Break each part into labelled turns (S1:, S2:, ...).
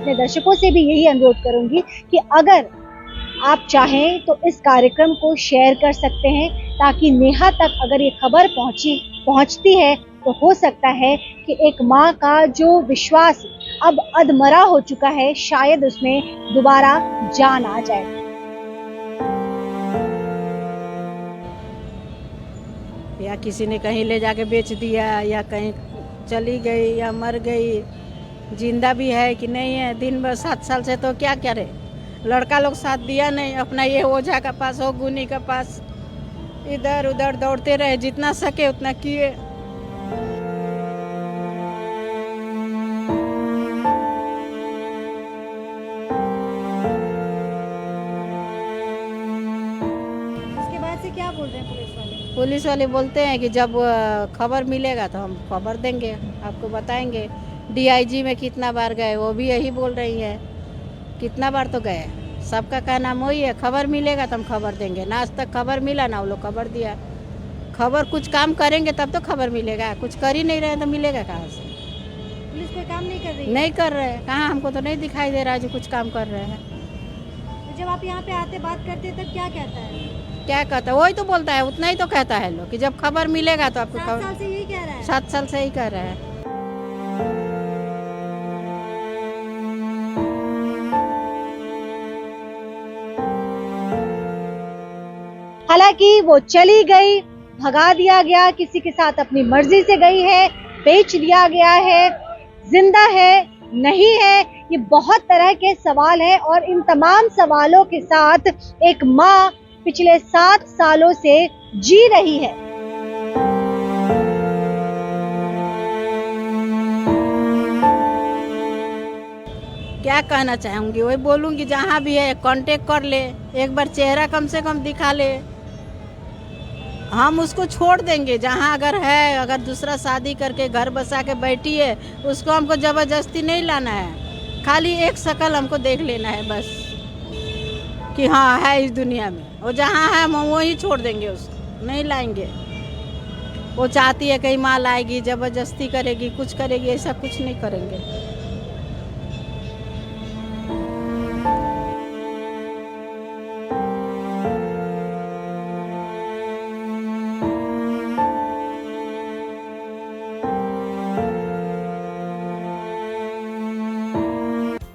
S1: अपने दर्शकों से भी यही अनुरोध करूंगी कि अगर आप चाहें तो इस कार्यक्रम को शेयर कर सकते हैं, ताकि नेहा तक अगर ये खबर पहुंचती है तो हो सकता है कि एक माँ का जो विश्वास अब अधमरा हो चुका है, शायद उसमें दोबारा जान आ जाए।
S2: या किसी ने कहीं ले जाके बेच दिया, या कहीं चली गई या मर गई, जिंदा भी है कि नहीं है। दिन भर 7 साल से तो क्या करे, लड़का लोग साथ दिया नहीं। अपना ये ओझा का पास हो, गुनी का पास इधर उधर दौड़ते रहे, जितना सके उतना किए।
S1: इसके बाद से क्या बोल रहे हैं पुलिस वाले?
S2: पुलिस वाले बोलते हैं कि जब खबर मिलेगा तो हम खबर देंगे, आपको बताएंगे। डीआईजी में कितना बार गए, वो भी यही बोल रही है। कितना बार तो गए, सबका क्या नाम वही है, खबर मिलेगा तो हम खबर देंगे ना। आज तक खबर मिला ना वो लोग खबर दिया। खबर कुछ काम करेंगे तब तो खबर मिलेगा, कुछ कर ही नहीं रहे तो मिलेगा कहाँ से?
S1: पुलिस कोई काम नहीं कर रही है?
S2: नहीं कर रहे, कहाँ, हमको तो नहीं दिखाई दे रहा है जो कुछ काम कर रहे हैं।
S1: तो जब आप यहाँ पे आते बात करते हैं तब क्या कहता है?
S2: क्या कहता है, वही तो बोलता है, उतना ही तो कहता है लोग कि जब खबर मिलेगा तो आपको
S1: 7
S2: खबर।
S1: साल से यही कह रहा है?
S2: 7 साल से ही कर रहे हैं।
S1: हालांकि वो चली गई, भगा दिया गया, किसी के साथ अपनी मर्जी से गई है, बेच दिया गया है, जिंदा है, नहीं है, ये बहुत तरह के सवाल हैं। और इन तमाम सवालों के साथ एक माँ पिछले 7 सालों से जी रही है।
S2: क्या कहना चाहूँगी, वही बोलूँगी, जहाँ भी है कांटेक्ट कर ले, एक बार चेहरा कम से कम दिखा ले, हम उसको छोड़ देंगे। जहाँ अगर है, अगर दूसरा शादी करके घर बसा के बैठी है, उसको हमको ज़बरदस्ती नहीं लाना है, खाली एक शक्ल हमको देख लेना है बस, कि हाँ है इस दुनिया में। वो जहाँ है हम वहीं छोड़ देंगे, उसको नहीं लाएंगे। वो चाहती है कहीं माँ लाएगी, ज़बरदस्ती करेगी, कुछ करेगी, ऐसा कुछ नहीं करेंगे।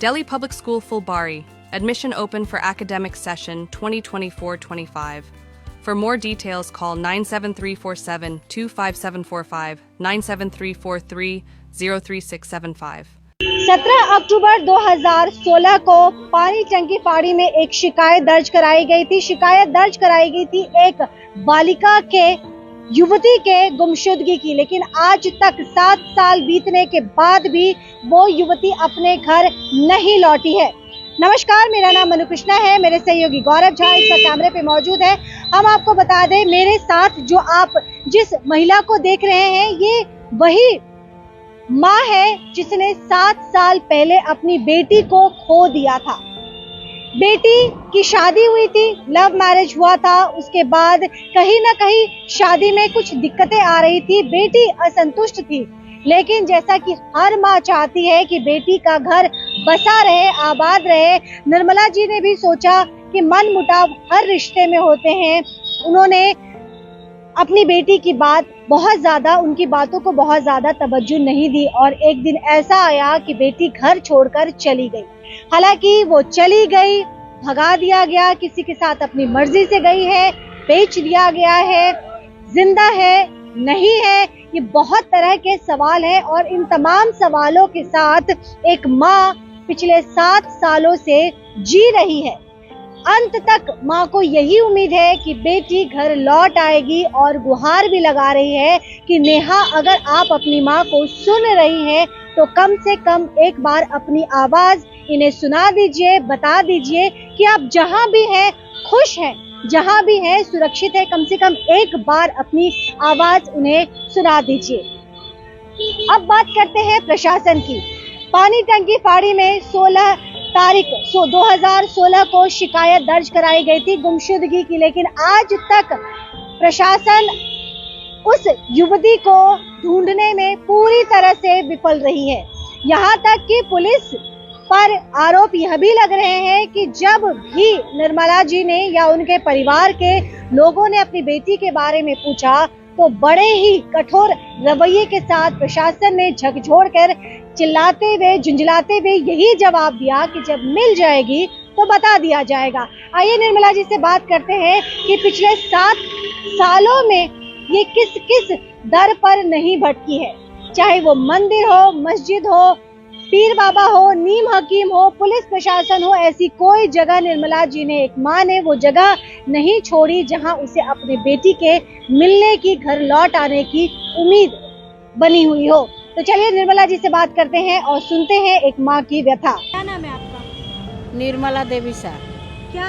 S3: Delhi Public School Fulbari. Admission open for academic session 2024-25. For more details, call 97347-25745, 97343-03675.
S1: 17 अक्टूबर 2016 को पानी टंकी फाड़ी में एक शिकायत दर्ज कराई गई थी। शिकायत दर्ज कराई गई थी एक बालिका के, युवती के गुमशुदगी की। लेकिन आज तक 7 साल बीतने के बाद भी वो युवती अपने घर नहीं लौटी है। नमस्कार, मेरा नाम मनु कृष्णा है, मेरे सहयोगी गौरव झा इस कैमरे पे मौजूद है। हम आपको बता दें, मेरे साथ जो आप जिस महिला को देख रहे हैं, ये वही माँ है जिसने 7 साल पहले अपनी बेटी को खो दिया था। बेटी की शादी हुई थी, लव मैरिज हुआ था। उसके बाद कहीं ना कहीं शादी में कुछ दिक्कतें आ रही थी, बेटी असंतुष्ट थी। लेकिन जैसा कि हर माँ चाहती है कि बेटी का घर बसा रहे, आबाद रहे, निर्मला जी ने भी सोचा कि मन मुटाव हर रिश्ते में होते हैं। उन्होंने अपनी बेटी की बात बहुत ज्यादा, उनकी बातों को बहुत ज्यादा तवज्जो नहीं दी और एक दिन ऐसा आया कि बेटी घर छोड़कर चली गई। हालांकि वो चली गई, भगा दिया गया, किसी के साथ अपनी मर्जी से गई है, बेच दिया गया है, जिंदा है, नहीं है, ये बहुत तरह के सवाल हैं। और इन तमाम सवालों के साथ एक माँ पिछले 7 सालों से जी रही है। अंत तक माँ को यही उम्मीद है कि बेटी घर लौट आएगी और गुहार भी लगा रही है कि नेहा, अगर आप अपनी माँ को सुन रही हैं तो कम से कम एक बार अपनी आवाज इन्हें सुना दीजिए, बता दीजिए कि आप जहाँ भी हैं खुश हैं, जहाँ भी हैं सुरक्षित है। कम से कम एक बार अपनी आवाज उन्हें सुना दीजिए। अब बात करते हैं प्रशासन की। पानी टंकी फाड़ी में 16 तारीख 2016 को शिकायत दर्ज कराई गई थी गुमशुदगी की, लेकिन आज तक प्रशासन उस युवती को ढूंढने में पूरी तरह से विफल रही है। यहाँ तक कि पुलिस पर आरोप यह भी लग रहे हैं कि जब भी निर्मला जी ने या उनके परिवार के लोगों ने अपनी बेटी के बारे में पूछा तो बड़े ही कठोर रवैये के साथ प्रशासन ने झकझोर कर चिल्लाते हुए झुंझलाते हुए यही जवाब दिया कि जब मिल जाएगी तो बता दिया जाएगा। आइए निर्मला जी से बात करते हैं कि पिछले 7 सालों में ये किस किस दर पर नहीं भटकी है, चाहे वो मंदिर हो, मस्जिद हो, पीर बाबा हो, नीम हकीम हो, पुलिस प्रशासन हो, ऐसी कोई जगह निर्मला जी ने, एक माँ ने वो जगह नहीं छोड़ी जहां उसे अपने बेटी के मिलने की, घर लौट आने की उम्मीद बनी हुई हो। तो चलिए निर्मला जी से बात करते हैं और सुनते हैं एक माँ की व्यथा। क्या नाम है आपका?
S2: निर्मला देवी शाह।
S1: क्या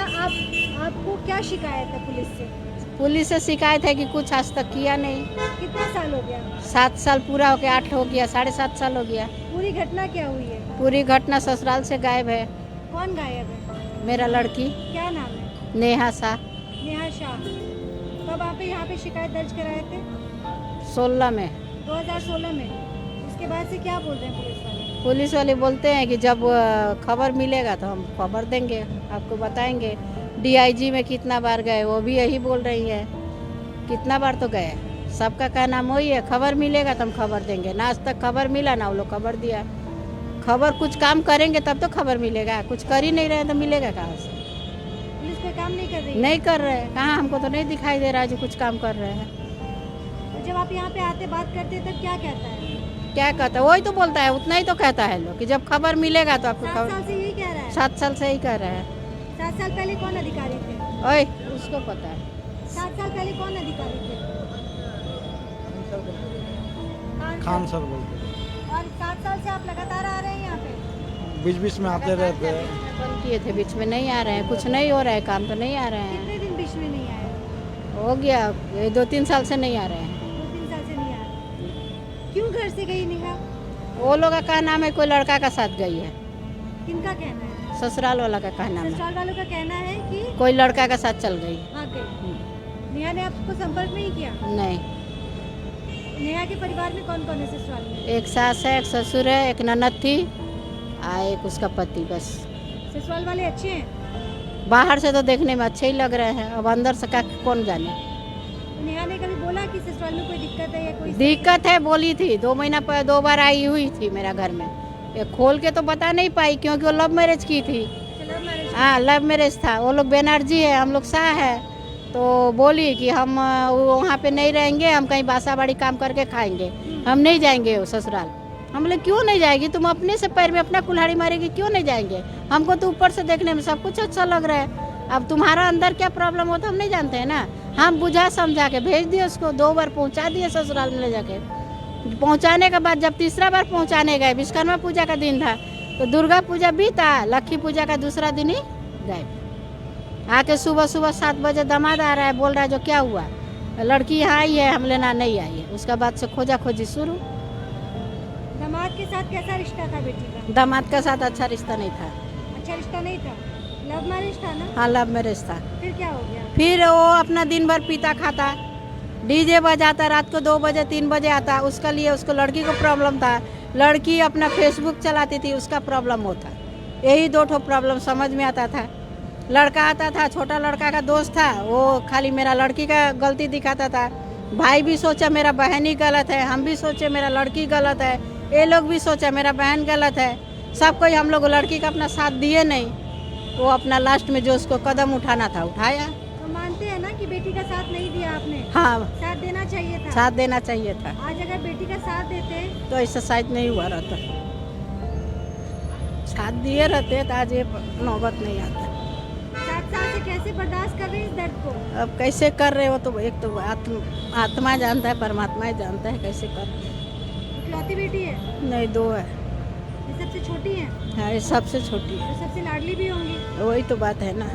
S1: आपको क्या शिकायत है पुलिस से?
S2: पुलिस से शिकायत है कि कुछ आज तक किया नहीं।
S1: कितना साल हो गया?
S2: 7 साल पूरा हो गया, 8 हो गया, 7.5 साल हो गया।
S1: पूरी घटना क्या हुई है?
S2: पूरी घटना ससुराल से गायब है।
S1: कौन गायब है?
S2: मेरा लड़की।
S1: क्या नाम है?
S2: नेहा शाह।
S1: नेहा शाह। कब आप यहाँ पे शिकायत दर्ज कराए थे?
S2: 16 में।
S1: 2016 में। उसके बाद से क्या बोल रहे हैं पुलिस वाले?
S2: पुलिस वाले बोलते हैं कि जब खबर मिलेगा तो हम खबर देंगे, आपको बताएंगे। DIG में कितना बार गए वो भी यही बोल रही है, कितना बार तो गए। सबका कहना वही है, खबर मिलेगा तो हम खबर देंगे। ना आज तक खबर मिला ना वो लोग खबर दिया। खबर कुछ काम करेंगे तब तो खबर मिलेगा, कुछ कर ही नहीं रहे तो मिलेगा कहाँ से?
S1: पुलिस कोई काम नहीं कर रही?
S2: नहीं कर रहे, कहाँ हमको तो नहीं दिखाई दे रहा है जो कुछ काम कर रहे हैं।
S1: तो जब आप यहाँ पे आते बात करते हैं तब क्या कहता है?
S2: क्या कहता है? वही तो बोलता है, उतना ही तो कहता है लोग कि जब खबर मिलेगा तो आपको
S1: 7
S2: खबर।
S1: साल से यही कह रहा है?
S2: 7 साल से ही कह रहे हैं।
S1: 7 साल पहले कौन अधिकारी थे?
S2: ओए उसको पता है।
S1: 7 साल पहले कौन अधिकारी थे?
S4: खान सर बोलते हैं।
S1: और 7 साल से आप लगातार आ रहे हैं यहाँ पे?
S4: बीच बीच में आते रहते हैं।
S2: बंद किए थे, बीच में नहीं आ रहे हैं, कुछ नहीं हो रहा है, काम तो नहीं आ रहे हैं।
S1: कितने दिन बीच में नहीं आए?
S2: हो गया, ये 2-3 साल से नहीं आ रहे हैं।
S1: 2-3 साल से नहीं आ रहे। क्यों घर से गई नेहा?
S2: वो लोग का नाम है, कोई लड़का का साथ गई है।
S1: किनका कहना है?
S2: ससुराल वाला का कहना है,
S1: ससुराल वालों का कहना है कि
S2: कोई लड़का का साथ चल गई।
S1: भाग गई। नेहा ने आपको संपर्क नहीं किया?
S2: नहीं।
S1: नेहा के परिवार में कौन कौन है ससुराल में?
S2: एक सास है, एक ससुर है, एक ननद थी, एक उसका पति, बस।
S1: ससुराल वाले अच्छे हैं?
S2: बाहर से तो देखने में अच्छे ही लग रहे हैं, अब अंदर से क्या कौन जाने।
S1: नेहा ने कभी बोला कि ससुराल में कोई दिक्कत है या कोई?
S2: दिक्कत है बोली थी, 2 महीना पहले 2 बार आई हुई थी मेरा घर में। ये खोल के तो बता नहीं पाई क्योंकि वो लव मैरिज की थी।
S1: Love marriage?
S2: हाँ, लव मैरिज था। वो लोग बनर्जी है, हम लोग शाह है। तो बोली कि हम वहाँ पे नहीं रहेंगे, हम कहीं बासा बाड़ी काम करके खाएंगे, हम नहीं जाएंगे वो ससुराल। हम बोले क्यों नहीं जाएगी, तुम अपने से पैर में अपना कुल्हाड़ी मारेगी, क्यों नहीं जाएंगे? हमको तो ऊपर से देखने में सब कुछ अच्छा लग रहा है, अब तुम्हारा अंदर क्या प्रॉब्लम हो तो हम नहीं जानते हैं ना। हम बुझा समझा के भेज दिए उसको, 2 बार पहुँचा दिए ससुराल में ले जाके। पहुँचाने के बाद जब तीसरा बार पहुँचाने गए, विश्वकर्मा पूजा का दिन था, तो दुर्गा पूजा बीता, लक्ष्मी पूजा का दूसरा दिन ही गए। आके सुबह 7 बजे दामाद आ रहा है, बोल रहा है जो क्या हुआ, लड़की यहाँ आई है, हम लेना नहीं आई है। उसके बाद से खोजा खोजी शुरू।
S1: दामाद के साथ कैसा रिश्ता था बेटी का?
S2: दामाद के साथ अच्छा रिश्ता नहीं था।
S1: अच्छा रिश्ता नहीं था? लव मैरिज था ना?
S2: हाँ, लव मैरिज था।
S1: फिर क्या हो गया?
S2: फिर वो अपना दिन भर पीता खाता, डीजे बजाता, रात को 2 बजे 3 बजे आता। उसका लिए उसको लड़की को प्रॉब्लम था, लड़की अपना फेसबुक चलाती थी, उसका प्रॉब्लम होता। यही 2 ठो प्रॉब्लम समझ में आता था। लड़का आता था, छोटा लड़का का दोस्त था, वो खाली मेरा लड़की का गलती दिखाता था। भाई भी सोचा मेरा बहन ही गलत है, हम भी सोचे मेरा लड़की गलत है, ये लोग भी सोचा मेरा बहन गलत है। सब कोई हम लोग लड़की का अपना साथ दिए नहीं। वो अपना लास्ट में जो उसको कदम उठाना था उठाया।
S1: तो मानते हैं ना कि बेटी का साथ नहीं दिया आपने?
S2: हाँ,
S1: साथ देना चाहिए था।
S2: साथ देना चाहिए था।
S1: आज अगर बेटी का साथ देते
S2: तो ऐसा शायद नहीं हुआ रहता, साथ दिए रहते तो आज ये नौबत नहीं आता।
S1: 7 साल से कैसे बर्दाश्त कर रहे हैं इस दर्द को?
S2: अब कैसे कर रहे हो तो एक तो आत्मा जानता है, परमात्मा ही जानता है कैसे कर रहे हैं।
S1: इकलौती बेटी है?
S2: नहीं, 2 है।
S1: ये सबसे छोटी है?
S2: हाँ, ये सबसे छोटी है।
S1: तो सबसे लाडली भी होंगी?
S2: वही तो बात है ना,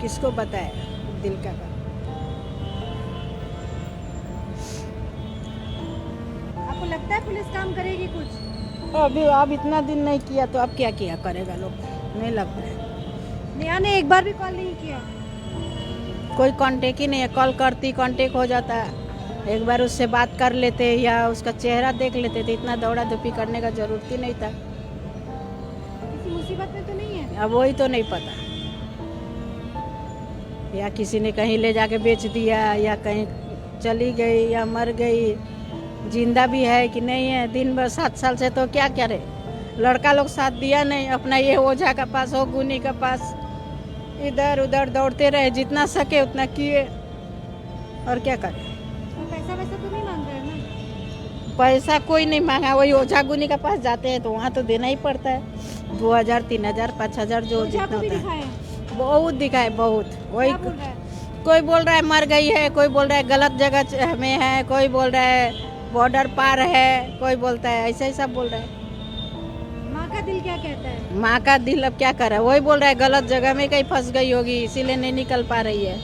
S2: किसको बताए दिल का बात।
S1: आपको लगता है पुलिस काम करेगी कुछ?
S2: अभी अब इतना दिन नहीं किया तो अब क्या किया करेगा लोग, नहीं लगता है।
S1: नेहा ने एक बार भी कॉल नहीं किया?
S2: कोई कांटेक्ट ही नहीं है, कॉल करती कांटेक्ट हो जाता, एक बार उससे बात कर लेते या उसका चेहरा देख लेते तो इतना दौड़ा धूपी करने का जरूरत ही नहीं था।
S1: किसी मुसीबत में तो नहीं है?
S2: अब वही तो नहीं पता, या किसी ने कहीं ले जाके बेच दिया या कहीं चली गई या मर गई, जिंदा भी है कि नहीं है। दिन भर 7 साल से तो क्या करे, लड़का लोग साथ दिया नहीं, अपना ये ओझा का पास हो गुनी का पास इधर उधर दौड़ते रहे, जितना सके उतना किए, और क्या करे।
S1: पैसा वैसा तो नहीं मांग रहे ना?
S2: पैसा कोई नहीं मांगा, वही ओझा गुनी के पास जाते हैं तो वहाँ तो देना ही पड़ता है। 2000 3000 5000 जो जितना होता है। बहुत दिखाए, बहुत। वही कोई बोल रहा है मर गई है, कोई बोल रहा है गलत जगह में है, कोई बोल रहा है बॉर्डर पार है, कोई बोलता है ऐसा ही सब बोल रहा है।
S1: माँ का दिल क्या कहता है?
S2: माँ का दिल अब क्या कर रहा है, वही बोल रहा है गलत जगह में कहीं फंस गई होगी इसीलिए नहीं निकल पा रही है।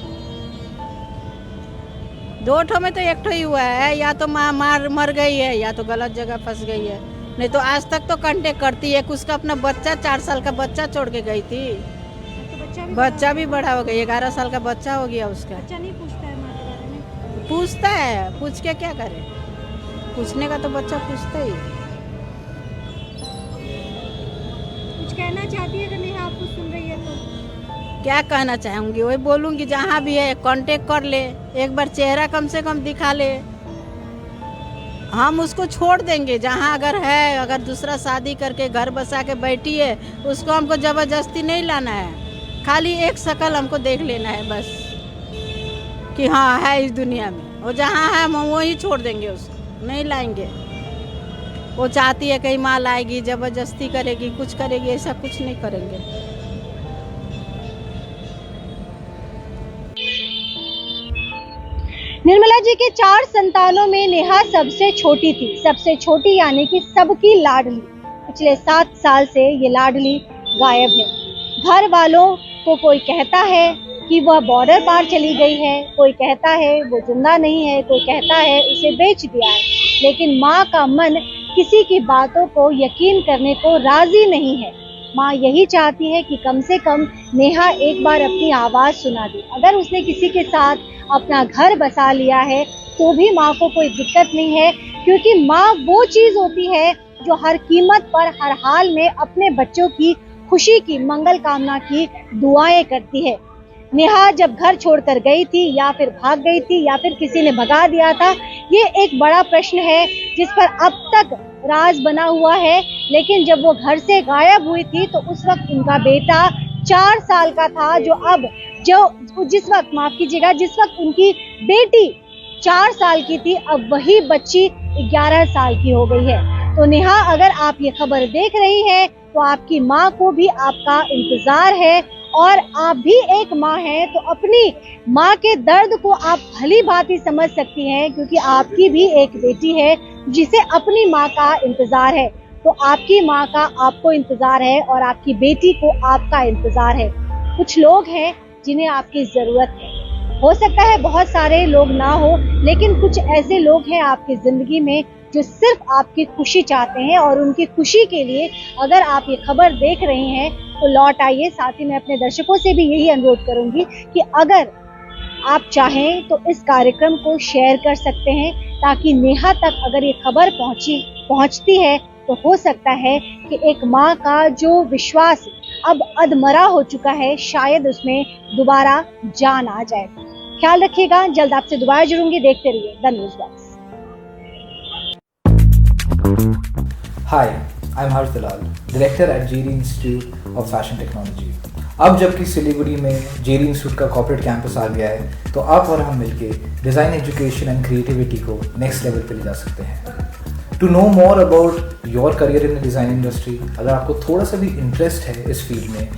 S2: 2 ठो में तो 1 ठो ही हुआ है, या तो माँ मर गई है या तो गलत जगह फंस गई है, नहीं तो आज तक तो कांटेक्ट करती है। उसका अपना बच्चा 4 साल का बच्चा छोड़ के गई थी,
S1: तो
S2: बच्चा भी बड़ा हो गया, 11 साल का बच्चा हो गया उसका।
S1: बच्चा नहीं पूछता है माँ के बारे में?
S2: पूछता है, पूछ के क्या करे, पूछने का तो बच्चा पूछता ही।
S1: कुछ कहना चाहती है अगर नेहा आपको सुन रही है तो?
S2: क्या कहना चाहूँगी, वही बोलूँगी जहाँ भी है कांटेक्ट कर ले, एक बार चेहरा कम से कम दिखा ले, हम उसको छोड़ देंगे। जहाँ अगर है, अगर दूसरा शादी करके घर बसा के बैठी है, उसको हमको ज़बरदस्ती नहीं लाना है, खाली एक शक्ल हमको देख लेना है बस, कि हाँ है इस दुनिया में। वो जहाँ है हम वहीं छोड़ देंगे, उसको नहीं लाएंगे। वो चाहती है कहीं माँ लाएगी, ज़बरदस्ती करेगी, कुछ करेगी, ऐसा कुछ नहीं करेंगे।
S1: निर्मला जी के 4 संतानों में नेहा सबसे छोटी थी, सबसे छोटी यानी कि सबकी लाडली। पिछले 7 साल से ये लाडली गायब है। घर वालों को कोई कहता है कि वह बॉर्डर पार चली गई है, कोई कहता है वो जिंदा नहीं है, कोई कहता है उसे बेच दिया है, लेकिन माँ का मन किसी की बातों को यकीन करने को राजी नहीं है। माँ यही चाहती है कि कम से कम नेहा एक बार अपनी आवाज सुना दे। अगर उसने किसी के साथ अपना घर बसा लिया है तो भी माँ को कोई दिक्कत नहीं है, क्योंकि माँ वो चीज होती है जो हर कीमत पर हर हाल में अपने बच्चों की खुशी की, मंगल कामना की दुआएं करती है। नेहा जब घर छोड़कर गई थी या फिर भाग गई थी या फिर किसी ने भगा दिया था, ये एक बड़ा प्रश्न है जिस पर अब तक राज बना हुआ है। लेकिन जब वो घर से गायब हुई थी तो उस वक्त उनका बेटा 4 साल का था, जिस वक्त उनकी बेटी 4 साल की थी, अब वही बच्ची 11 साल की हो गई है। तो नेहा, अगर आप ये खबर देख रही हैं तो आपकी माँ को भी आपका इंतजार है, और आप भी एक माँ हैं तो अपनी माँ के दर्द को आप भली भांति समझ सकती हैं, क्योंकि आपकी भी एक बेटी है जिसे अपनी माँ का इंतजार है। तो आपकी माँ का आपको इंतजार है और आपकी बेटी को आपका इंतजार है। कुछ लोग हैं जिन्हें आपकी जरूरत है, हो सकता है बहुत सारे लोग ना हो, लेकिन कुछ ऐसे लोग हैं आपकी जिंदगी में जो सिर्फ आपकी खुशी चाहते हैं, और उनकी खुशी के लिए अगर आप ये खबर देख रहे हैं तो लौट आइए। साथ ही मैं अपने दर्शकों से भी यही अनुरोध करूंगी कि अगर आप चाहें तो इस कार्यक्रम को शेयर कर सकते हैं, ताकि नेहा तक अगर ये खबर पहुंचती है तो हो सकता है कि एक माँ का जो विश्वास अब अधमरा हो चुका है, शायद उसमें दोबारा जान आ जाए। ख्याल रखिएगा, जल्द आपसे दोबारा जुड़ूंगी। देखते रहिए the news box.
S5: Hi, I'm Harsh Dalal, Director at JD Institute of Fashion Technology. अब जबकि सिलीगुड़ी में JD Institute का कॉर्पोरेट कैंपस आ गया है, तो आप और हम मिलके डिज़ाइन एजुकेशन एंड क्रिएटिविटी को नेक्स्ट लेवल पे ले जा सकते हैं। To know more about your career in the design industry, अगर आपको थोड़ा सा भी इंटरेस्ट है इस फील्ड में,